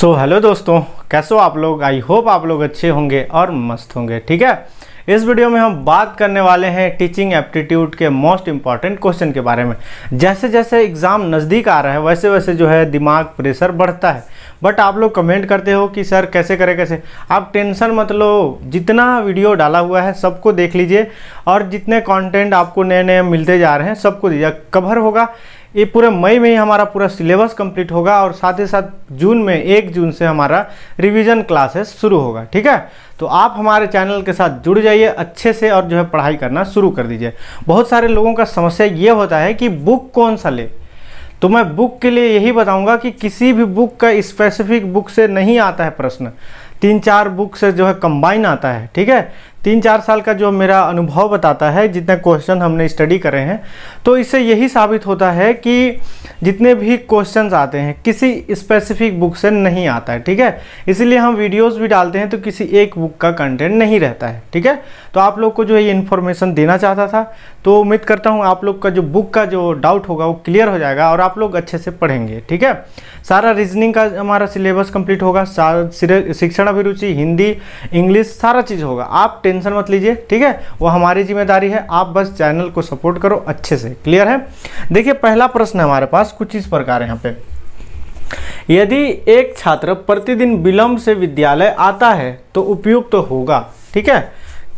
Hello दोस्तों, कैसे हो आप लोग। आई होप आप लोग अच्छे होंगे और मस्त होंगे। ठीक है, इस वीडियो में हम बात करने वाले हैं टीचिंग एप्टीट्यूड के मोस्ट इंपॉर्टेंट क्वेश्चन के बारे में। जैसे जैसे एग्ज़ाम नज़दीक आ रहा है वैसे वैसे जो है दिमाग प्रेशर बढ़ता है। बट आप लोग कमेंट करते हो कि सर कैसे करें कैसे। आप टेंशन मत लो, जितना वीडियो डाला हुआ है सबको देख लीजिए और जितने कंटेंट आपको नए नए मिलते जा रहे हैं सबको दीजिए। कवर होगा ये पूरे मई में ही हमारा पूरा सिलेबस कंप्लीट होगा और साथ ही साथ जून में 1 जून से हमारा रिवीजन क्लासेस शुरू होगा। ठीक है, तो आप हमारे चैनल के साथ जुड़ जाइए अच्छे से और जो है पढ़ाई करना शुरू कर दीजिए। बहुत सारे लोगों का समस्या ये होता है कि बुक कौन सा ले, तो मैं बुक के लिए यही बताऊंगा कि किसी भी बुक का स्पेसिफिक बुक से नहीं आता है प्रश्न, 3-4 बुक से जो है कंबाइन आता है। ठीक है, 3-4 साल का जो मेरा अनुभव बताता है, जितने क्वेश्चन हमने स्टडी करे हैं, तो इससे यही साबित होता है कि जितने भी क्वेश्चंस आते हैं किसी स्पेसिफिक बुक से नहीं आता है। ठीक है, इसीलिए हम वीडियोस भी डालते हैं तो किसी एक बुक का कंटेंट नहीं रहता है। ठीक है, तो आप लोग को जो है ये इन्फॉर्मेशन देना चाहता था, तो उम्मीद करता हूँ आप लोग का जो बुक का जो डाउट होगा वो क्लियर हो जाएगा और आप लोग अच्छे से पढ़ेंगे। ठीक है, सारा रीजनिंग का हमारा सिलेबस कंप्लीट होगा, शिक्षण अभिरुचि, हिंदी, इंग्लिश, सारा चीज़ होगा। आप टेंशन मत लीजिए। ठीक है, वो हमारी जिम्मेदारी है, आप बस चैनल को सपोर्ट करो अच्छे से। क्लियर है। देखिए पहला प्रश्न है हमारे पास कुछ इस प्रकार है यहाँ पे। यदि एक छात्र प्रतिदिन विलंब से विद्यालय आता है तो उपयुक्त तो होगा। ठीक है,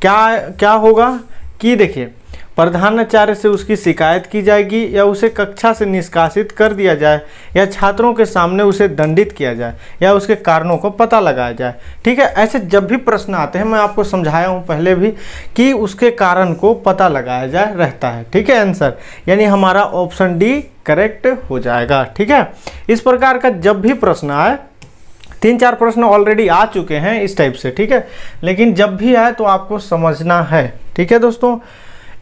क्या होगा कि देखिए प्रधानाचार्य से उसकी शिकायत की जाएगी या उसे कक्षा से निष्कासित कर दिया जाए या छात्रों के सामने उसे दंडित किया जाए या उसके कारणों को पता लगाया जाए। ठीक है, ऐसे जब भी प्रश्न आते हैं मैं आपको समझाया हूँ पहले भी कि उसके कारण को पता लगाया जाए रहता है। ठीक है, आंसर यानी हमारा ऑप्शन डी करेक्ट हो जाएगा। ठीक है, इस प्रकार का जब भी प्रश्न आए, 3-4 प्रश्न ऑलरेडी आ चुके हैं इस टाइप से। ठीक है, लेकिन जब भी आए तो आपको समझना है। ठीक है दोस्तों,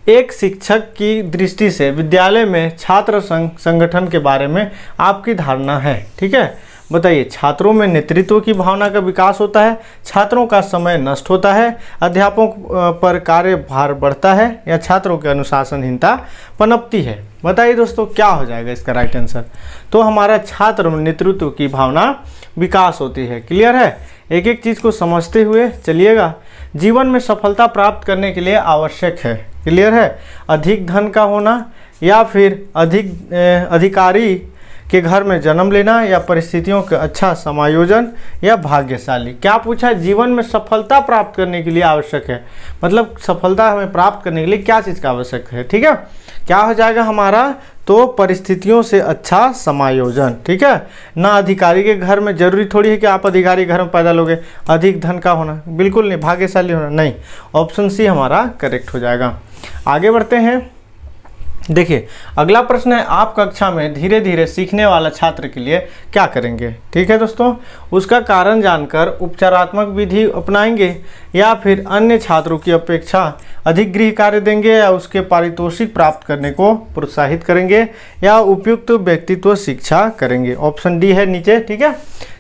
एक शिक्षक की दृष्टि से विद्यालय में छात्र संगठन के बारे में आपकी धारणा है। ठीक है, बताइए छात्रों में नेतृत्व की भावना का विकास होता है, छात्रों का समय नष्ट होता है, अध्यापकों पर कार्यभार बढ़ता है या छात्रों की अनुशासनहीनता पनपती है। बताइए दोस्तों क्या हो जाएगा इसका राइट आंसर। तो हमारा छात्र में नेतृत्व की भावना विकास होती है। क्लियर है, एक एक चीज़ को समझते हुए चलिएगा। जीवन में सफलता प्राप्त करने के लिए आवश्यक है, क्लियर है, अधिक धन का होना या फिर अधिकारी के घर में जन्म लेना या परिस्थितियों का अच्छा समायोजन या भाग्यशाली। क्या पूछा है, जीवन में सफलता प्राप्त करने के लिए आवश्यक है, मतलब सफलता हमें प्राप्त करने के लिए क्या चीज़ का आवश्यक है। ठीक है, क्या हो जाएगा हमारा, तो परिस्थितियों से अच्छा समायोजन। ठीक है, ना अधिकारी के घर में, जरूरी थोड़ी है कि आप अधिकारी घर में पैदा लोगे। अधिक धन का होना बिल्कुल नहीं, भाग्यशाली होना नहीं, ऑप्शन सी हमारा करेक्ट हो जाएगा। आगे बढ़ते हैं। देखिए अगला प्रश्न है, आप कक्षा में धीरे धीरे सीखने वाला छात्र के लिए क्या करेंगे। ठीक है दोस्तों, उसका कारण जानकर उपचारात्मक विधि अपनाएंगे या फिर अन्य छात्रों की अपेक्षा अधिक गृह कार्य देंगे या उसके पारितोषिक प्राप्त करने को प्रोत्साहित करेंगे या उपयुक्त व्यक्तित्व शिक्षा करेंगे। ऑप्शन डी है नीचे। ठीक है,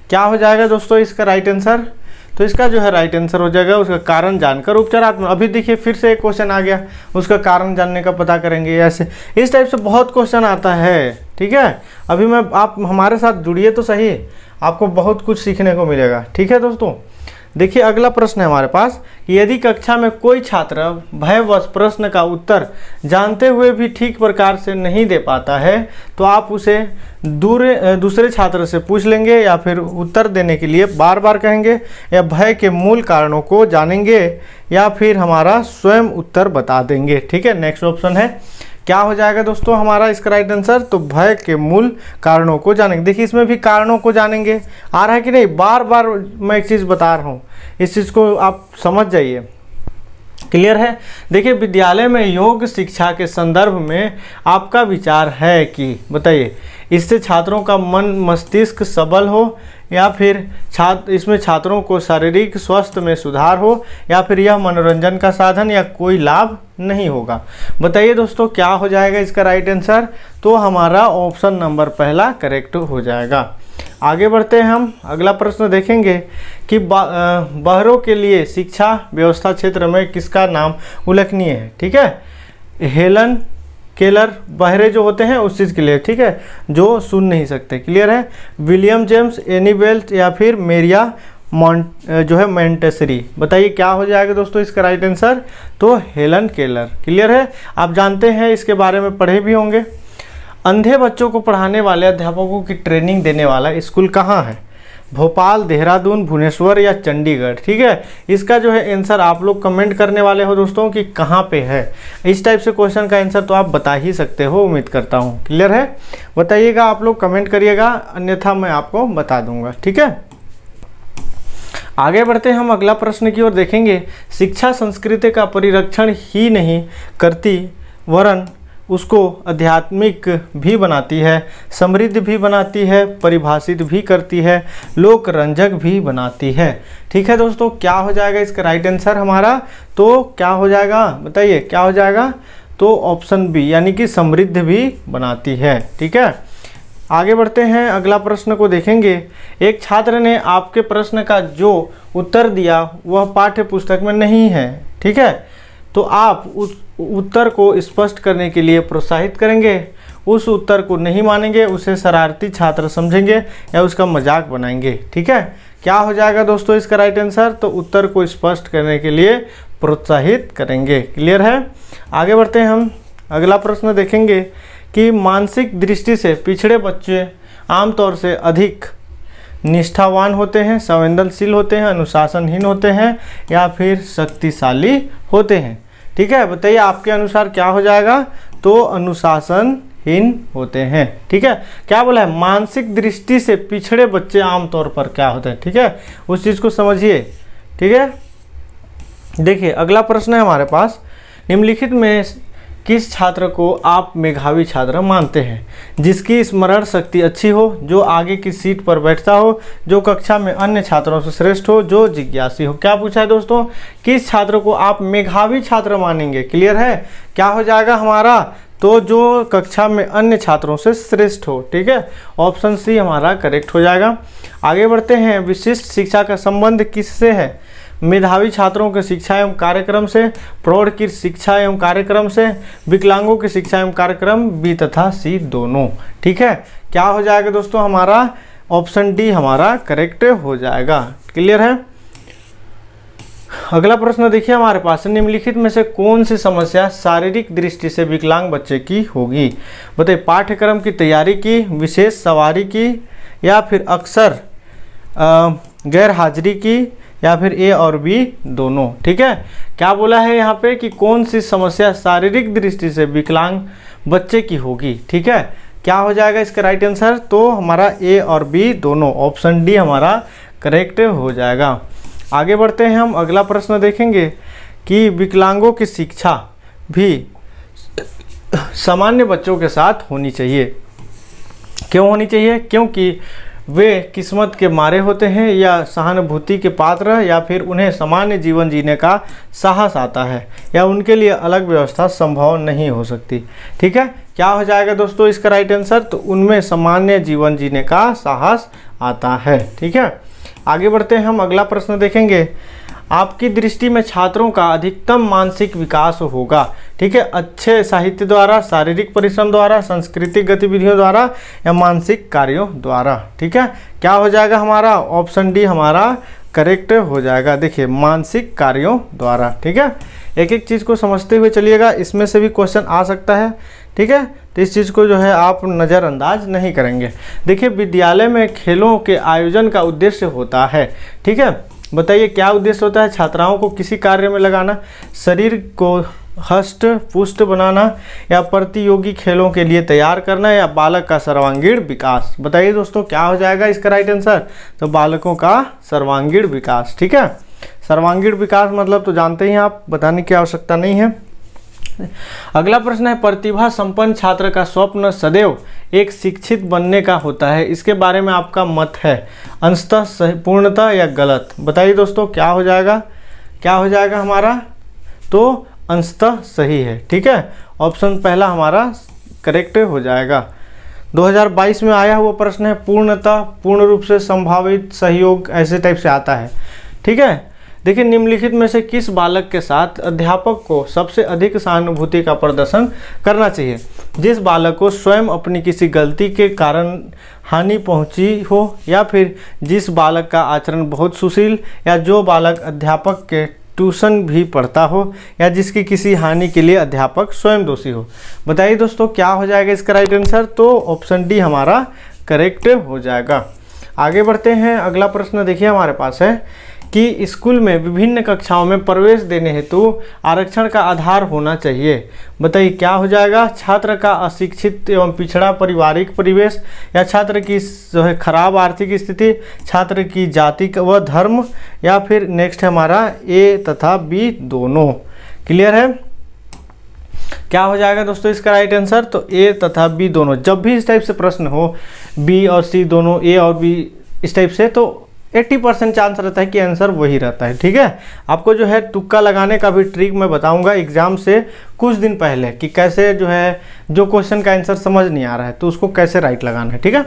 क्या हो जाएगा दोस्तों इसका राइट आंसर, तो इसका जो है राइट आंसर हो जाएगा उसका कारण जानकर उपचारात्मक। अभी देखिए फिर से एक क्वेश्चन आ गया, उसका कारण जानने का पता करेंगे, ऐसे इस टाइप से बहुत क्वेश्चन आता है। ठीक है, अभी मैं आप हमारे साथ जुड़िए तो सही, आपको बहुत कुछ सीखने को मिलेगा। ठीक है दोस्तों, देखिए अगला प्रश्न है हमारे पास कि यदि कक्षा में कोई छात्र भयवश प्रश्न का उत्तर जानते हुए भी ठीक प्रकार से नहीं दे पाता है तो आप उसे दूसरे छात्र से पूछ लेंगे या फिर उत्तर देने के लिए बार बार कहेंगे या भय के मूल कारणों को जानेंगे या फिर हमारा स्वयं उत्तर बता देंगे। ठीक है, नेक्स्ट ऑप्शन है, क्या हो जाएगा दोस्तों हमारा इसका राइट आंसर, तो भय के मूल कारणों को जानेंगे। देखिए इसमें भी कारणों को जानेंगे आ रहा है कि नहीं, बार बार मैं एक चीज़ बता रहा हूँ, इस चीज़ को आप समझ जाइए। क्लियर है। देखिए विद्यालय में योग शिक्षा के संदर्भ में आपका विचार है कि बताइए इससे छात्रों का मन मस्तिष्क सबल हो या फिर इसमें छात्रों को शारीरिक स्वास्थ्य में सुधार हो या फिर यह मनोरंजन का साधन या कोई लाभ नहीं होगा। बताइए दोस्तों क्या हो जाएगा इसका राइट आंसर, तो हमारा ऑप्शन नंबर पहला करेक्ट हो जाएगा। आगे बढ़ते हैं हम, अगला प्रश्न देखेंगे कि बहरों के लिए शिक्षा व्यवस्था क्षेत्र में किसका नाम उल्लेखनीय है। ठीक है, हेलन केलर बहरे जो होते हैं उस चीज़ के लिए, ठीक है, जो सुन नहीं सकते। क्लियर है। विलियम जेम्स, एनी बेल्ट या फिर मेरिया जो है मोंटेसरी। बताइए क्या हो जाएगा दोस्तों इसका राइट आंसर? तो हेलन केलर। क्लियर है। आप जानते हैं, इसके बारे में पढ़े भी होंगे। अंधे बच्चों को पढ़ाने वाले अध्यापकों की ट्रेनिंग देने वाला स्कूल कहाँ है? भोपाल, देहरादून, भुवनेश्वर या चंडीगढ़। ठीक है, इसका जो है आंसर आप लोग कमेंट करने वाले हो दोस्तों कि कहाँ पे है। इस टाइप से क्वेश्चन का आंसर तो आप बता ही सकते हो, उम्मीद करता हूँ। क्लियर है। बताइएगा, आप लोग कमेंट करिएगा, अन्यथा मैं आपको बता दूंगा। ठीक है, आगे बढ़ते हैं हम अगला प्रश्न की ओर देखेंगे। शिक्षा संस्कृति का परिरक्षण ही नहीं करती वरन उसको आध्यात्मिक भी बनाती है, समृद्ध भी बनाती है, परिभाषित भी करती है, लोक रंजक भी बनाती है। ठीक है दोस्तों, क्या हो जाएगा इसका राइट आंसर हमारा? तो क्या हो जाएगा बताइए, क्या हो जाएगा? तो ऑप्शन बी, यानी कि समृद्ध भी बनाती है। ठीक है, आगे बढ़ते हैं, अगला प्रश्न को देखेंगे। एक छात्र ने आपके प्रश्न का जो उत्तर दिया वह पाठ्य पुस्तक में नहीं है। ठीक है, तो आप उस उत्तर को स्पष्ट करने के लिए प्रोत्साहित करेंगे, उस उत्तर को नहीं मानेंगे, उसे शरारती छात्र समझेंगे या उसका मजाक बनाएंगे। ठीक है, क्या हो जाएगा दोस्तों इसका राइट आंसर? तो उत्तर को स्पष्ट करने के लिए प्रोत्साहित करेंगे। क्लियर है। आगे बढ़ते हैं हम, अगला प्रश्न देखेंगे कि मानसिक दृष्टि से पिछड़े बच्चे आमतौर से अधिक निष्ठावान होते हैं, संवेदनशील होते हैं, अनुशासनहीन होते हैं या फिर शक्तिशाली होते हैं। ठीक है, बताइए आपके अनुसार क्या हो जाएगा? तो अनुशासनहीन होते हैं। ठीक है, क्या बोला है? मानसिक दृष्टि से पिछड़े बच्चे आमतौर पर क्या होते हैं। ठीक है, उस चीज़ को समझिए। ठीक है, देखिए अगला प्रश्न है हमारे पास, निम्नलिखित में किस छात्र को आप मेधावी छात्र मानते हैं? जिसकी स्मरण शक्ति अच्छी हो, जो आगे की सीट पर बैठता हो, जो कक्षा में अन्य छात्रों से श्रेष्ठ हो, जो जिज्ञासी हो। क्या पूछा है दोस्तों? किस छात्र को आप मेधावी छात्र मानेंगे? क्लियर है। क्या हो जाएगा हमारा? तो जो कक्षा में अन्य छात्रों से श्रेष्ठ हो। ठीक है, ऑप्शन सी हमारा करेक्ट हो जाएगा। आगे बढ़ते हैं, विशिष्ट शिक्षा का संबंध किससे है? मेधावी छात्रों के शिक्षा एवं कार्यक्रम से, प्रौढ़ की शिक्षा एवं कार्यक्रम से, विकलांगों की शिक्षा एवं कार्यक्रम, बी तथा सी दोनों। ठीक है, क्या हो जाएगा दोस्तों हमारा? ऑप्शन डी हमारा करेक्ट हो जाएगा। क्लियर है। अगला प्रश्न देखिए हमारे पास, निम्नलिखित में से कौन सी समस्या शारीरिक दृष्टि से विकलांग बच्चे की होगी? बताइए, पाठ्यक्रम की तैयारी की, विशेष सवारी की, या फिर अक्सर गैर हाजिरी की, या फिर ए और बी दोनों। ठीक है, क्या बोला है यहाँ पे कि कौन सी समस्या शारीरिक दृष्टि से विकलांग बच्चे की होगी। ठीक है, क्या हो जाएगा इसका राइट आंसर? तो हमारा ए और बी दोनों, ऑप्शन डी हमारा करेक्ट हो जाएगा। आगे बढ़ते हैं हम, अगला प्रश्न देखेंगे कि विकलांगों की शिक्षा भी सामान्य बच्चों के साथ होनी चाहिए। क्यों होनी चाहिए? क्योंकि वे किस्मत के मारे होते हैं, या सहानुभूति के पात्र, या फिर उन्हें सामान्य जीवन जीने का साहस आता है, या उनके लिए अलग व्यवस्था संभव नहीं हो सकती। ठीक है, क्या हो जाएगा दोस्तों इसका राइट आंसर? तो उनमें सामान्य जीवन जीने का साहस आता है। ठीक है, आगे बढ़ते हैं हम, अगला प्रश्न देखेंगे। आपकी दृष्टि में छात्रों का अधिकतम मानसिक विकास होगा, ठीक है, अच्छे साहित्य द्वारा, शारीरिक परिश्रम द्वारा, सांस्कृतिक गतिविधियों द्वारा, या मानसिक कार्यों द्वारा। ठीक है, क्या हो जाएगा हमारा? ऑप्शन डी हमारा करेक्ट हो जाएगा। देखिए, मानसिक कार्यों द्वारा। ठीक है, एक एक चीज़ को समझते हुए चलिएगा, इसमें से भी क्वेश्चन आ सकता है। ठीक है, तो इस चीज़ को जो है आप नज़रअंदाज नहीं करेंगे। देखिए, विद्यालय में खेलों के आयोजन का उद्देश्य होता है। ठीक है, बताइए क्या उद्देश्य होता है? छात्राओं को किसी कार्य में लगाना, शरीर को हष्ट पुष्ट बनाना, या प्रतियोगी खेलों के लिए तैयार करना, या बालक का सर्वांगीण विकास। बताइए दोस्तों क्या हो जाएगा इसका राइट आंसर? तो बालकों का सर्वांगीण विकास। ठीक है, सर्वांगीण विकास मतलब तो जानते ही आप, बताने की आवश्यकता नहीं है। अगला प्रश्न है, प्रतिभा संपन्न छात्र का स्वप्न सदैव एक शिक्षित बनने का होता है, इसके बारे में आपका मत है? अंशतः सही, पूर्णतः, या गलत? बताइए दोस्तों क्या हो जाएगा? क्या हो जाएगा हमारा? तो अंशतः सही है। ठीक है, ऑप्शन पहला हमारा करेक्ट हो जाएगा। 2022 में आया हुआ प्रश्न है, पूर्णतः, पूर्ण रूप से, संभावित, सहयोग, ऐसे टाइप से आता है। ठीक है, देखिए निम्नलिखित में से किस बालक के साथ अध्यापक को सबसे अधिक सहानुभूति का प्रदर्शन करना चाहिए? जिस बालक को स्वयं अपनी किसी गलती के कारण हानि पहुंची हो, या फिर जिस बालक का आचरण बहुत सुशील, या जो बालक अध्यापक के ट्यूशन भी पढ़ता हो, या जिसकी किसी हानि के लिए अध्यापक स्वयं दोषी हो। बताइए दोस्तों क्या हो जाएगा इसका राइट आंसर? तो ऑप्शन डी हमारा करेक्ट हो जाएगा। आगे बढ़ते हैं। अगला प्रश्न देखिए हमारे पास है कि स्कूल में विभिन्न कक्षाओं में प्रवेश देने हेतु आरक्षण का आधार होना चाहिए। बताइए क्या हो जाएगा? छात्र का अशिक्षित एवं पिछड़ा पारिवारिक परिवेश, या छात्र की जो है खराब आर्थिक स्थिति, छात्र की जाति व धर्म, या फिर नेक्स्ट है हमारा ए तथा बी दोनों। क्लियर है? क्या हो जाएगा दोस्तों इसका राइट आंसर? तो ए तथा बी दोनों। जब भी इस टाइप से प्रश्न हो, बी और सी दोनों, ए और बी इस टाइप से, तो 80% चांस रहता है कि आंसर वही रहता है। ठीक है, आपको जो है तुक्का लगाने का भी ट्रिक मैं बताऊंगा एग्जाम से कुछ दिन पहले कि कैसे जो है जो क्वेश्चन का आंसर समझ नहीं आ रहा है तो उसको कैसे राइट लगाना है। ठीक है,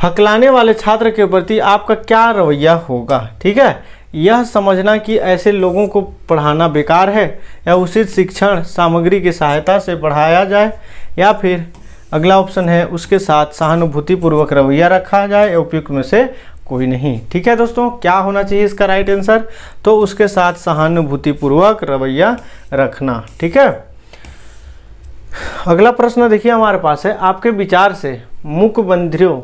हकलाने वाले छात्र के प्रति आपका क्या रवैया होगा? ठीक है, यह समझना कि ऐसे लोगों को पढ़ाना बेकार है, या उचित शिक्षण सामग्री की सहायता से पढ़ाया जाए, या फिर अगला ऑप्शन है उसके साथ सहानुभूतिपूर्वक रवैया रखा जाए, उपयुक्त में से कोई नहीं। ठीक है दोस्तों, क्या होना चाहिए इसका राइट आंसर? तो उसके साथ सहानुभूतिपूर्वक रवैया रखना। ठीक है, अगला प्रश्न देखिए हमारे पास है, आपके विचार से मूकबधिरों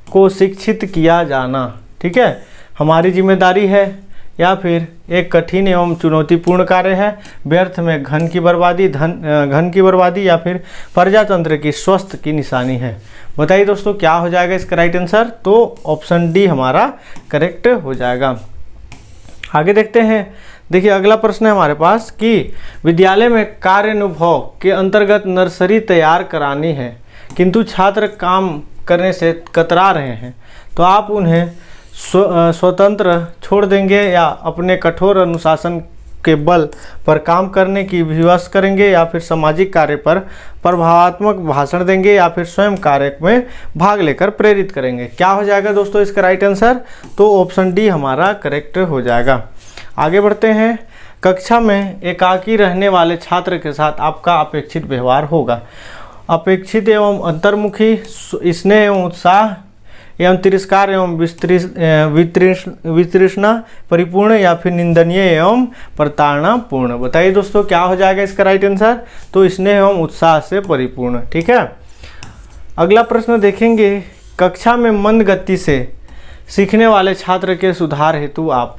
को शिक्षित किया जाना, ठीक है, हमारी जिम्मेदारी है, या फिर एक कठिन एवं चुनौतीपूर्ण कार्य है, व्यर्थ में घन की बर्बादी, या फिर प्रजातंत्र की स्वस्थ की निशानी है। बताइए दोस्तों क्या हो जाएगा इसका राइट आंसर? तो ऑप्शन डी हमारा करेक्ट हो जाएगा। आगे देखते हैं। देखिए अगला प्रश्न है हमारे पास कि विद्यालय में कार्यानुभव के अंतर्गत नर्सरी तैयार करानी है, किंतु छात्र काम करने से कतरा रहे हैं, तो आप उन्हें स्वतंत्र छोड़ देंगे, या अपने कठोर अनुशासन के बल पर काम करने की विवश करेंगे, या फिर सामाजिक कार्य पर प्रभावात्मक भाषण देंगे, या फिर स्वयं कार्य में भाग लेकर प्रेरित करेंगे? क्या हो जाएगा दोस्तों इसका राइट आंसर? तो ऑप्शन डी हमारा करेक्ट हो जाएगा। आगे बढ़ते हैं। कक्षा में एकाकी रहने वाले छात्र के साथ आपका अपेक्षित व्यवहार होगा। अपेक्षित एवं अंतर्मुखी, स्नेह एवं उत्साह एवं तिरस्कार एवं वितृष्णा परिपूर्ण, या फिर निंदनीय एवं प्रताड़नापूर्ण? बताइए दोस्तों क्या हो जाएगा इसका राइट आंसर? तो स्नेह एवं उत्साह से परिपूर्ण। ठीक है, अगला प्रश्न देखेंगे। कक्षा में मंद गति से सीखने वाले छात्र के सुधार हेतु आप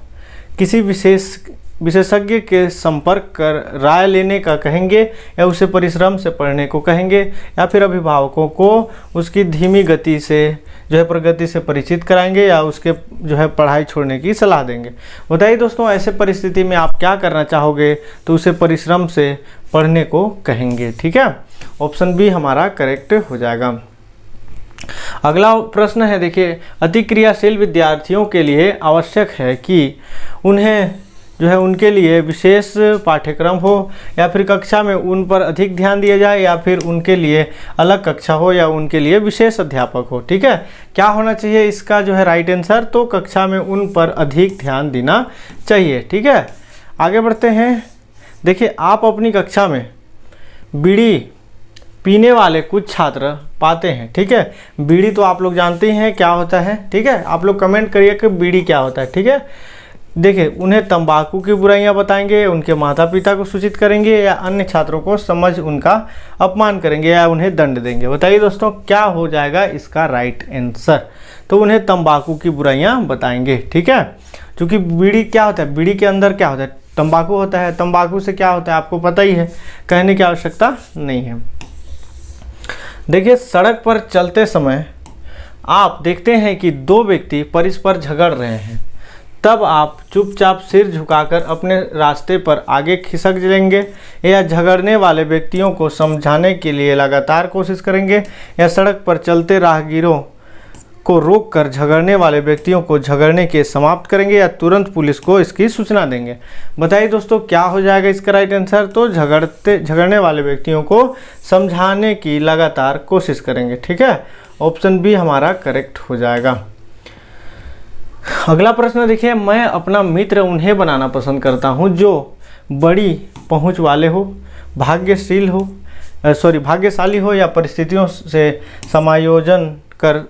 किसी विशेषज्ञ के संपर्क कर राय लेने का कहेंगे, या उसे परिश्रम से पढ़ने को कहेंगे, या फिर अभिभावकों को उसकी धीमी गति से जो है प्रगति से परिचित कराएंगे, या उसके जो है पढ़ाई छोड़ने की सलाह देंगे? बताइए दोस्तों ऐसे परिस्थिति में आप क्या करना चाहोगे? तो उसे परिश्रम से पढ़ने को कहेंगे। ठीक है, ऑप्शन बी हमारा करेक्ट हो जाएगा। अगला प्रश्न है, देखिए अतिक्रियाशील विद्यार्थियों के लिए आवश्यक है कि उन्हें जो है उनके लिए विशेष पाठ्यक्रम हो, या फिर कक्षा में उन पर अधिक ध्यान दिया जाए, या फिर उनके लिए अलग कक्षा हो, या उनके लिए विशेष अध्यापक हो? ठीक है, क्या होना चाहिए इसका जो है राइट आंसर? तो कक्षा में उन पर अधिक ध्यान देना चाहिए। ठीक है, आगे बढ़ते हैं। देखिए आप अपनी कक्षा में बीड़ी पीने वाले कुछ छात्र पाते हैं। ठीक है, बीड़ी तो आप लोग जानते ही हैं क्या होता है। ठीक है, आप लोग कमेंट करिए कि बीड़ी क्या होता है। ठीक है, देखिए उन्हें तंबाकू की बुराइयां बताएंगे, उनके माता पिता को सूचित करेंगे, या अन्य छात्रों को समझ उनका अपमान करेंगे, या उन्हें दंड देंगे? बताइए दोस्तों क्या हो जाएगा इसका राइट आंसर? तो उन्हें तंबाकू की बुराइयां बताएंगे। ठीक है, क्योंकि बीड़ी क्या होता है, बीड़ी के अंदर क्या होता है, तंबाकू होता है। तंबाकू से क्या होता है आपको पता ही है, कहने की आवश्यकता नहीं है। देखिए सड़क पर चलते समय आप देखते हैं कि दो व्यक्ति परस्पर झगड़ रहे हैं, तब आप चुपचाप सिर झुकाकर अपने रास्ते पर आगे खिसक जाएंगे, या झगड़ने वाले व्यक्तियों को समझाने के लिए लगातार कोशिश करेंगे, या सड़क पर चलते राहगीरों को रोककर झगड़ने वाले व्यक्तियों को झगड़ने के समाप्त करेंगे, या तुरंत पुलिस को इसकी सूचना देंगे? बताइए दोस्तों क्या हो जाएगा इसका राइट आंसर? तो झगड़ने वाले व्यक्तियों को समझाने की लगातार कोशिश करेंगे। ठीक है, ऑप्शन बी हमारा करेक्ट हो जाएगा। अगला प्रश्न देखिए, मैं अपना मित्र उन्हें बनाना पसंद करता हूँ जो बड़ी पहुँच वाले हो, भाग्यशाली हो या परिस्थितियों से समायोजन कर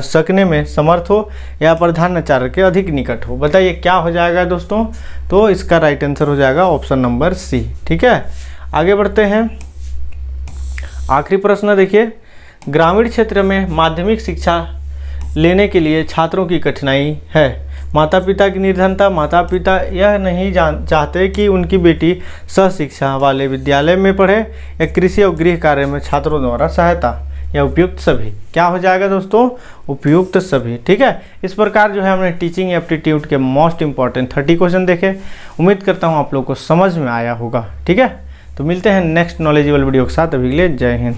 सकने में समर्थ हो या प्रधानाचार्य के अधिक निकट हो। बताइए क्या हो जाएगा दोस्तों? तो इसका राइट आंसर हो जाएगा ऑप्शन नंबर सी। ठीक है, आगे बढ़ते हैं। आखिरी प्रश्न देखिए, ग्रामीण क्षेत्र में माध्यमिक शिक्षा लेने के लिए छात्रों की कठिनाई है। माता पिता की निर्धनता, माता पिता यह नहीं चाहते कि उनकी बेटी सहशिक्षा वाले विद्यालय में पढ़े, या कृषि और गृह कार्य में छात्रों द्वारा सहायता, या उपयुक्त सभी। क्या हो जाएगा दोस्तों? उपयुक्त सभी। ठीक है, इस प्रकार जो है हमने टीचिंग एप्टीट्यूड के मोस्ट इंपॉर्टेंट 30 क्वेश्चन देखे। उम्मीद करता हूँ आप लोग को समझ में आया होगा। ठीक है, तो मिलते हैं नेक्स्ट नॉलेजेबल वीडियो के साथ। अभी के लिए जय हिंद।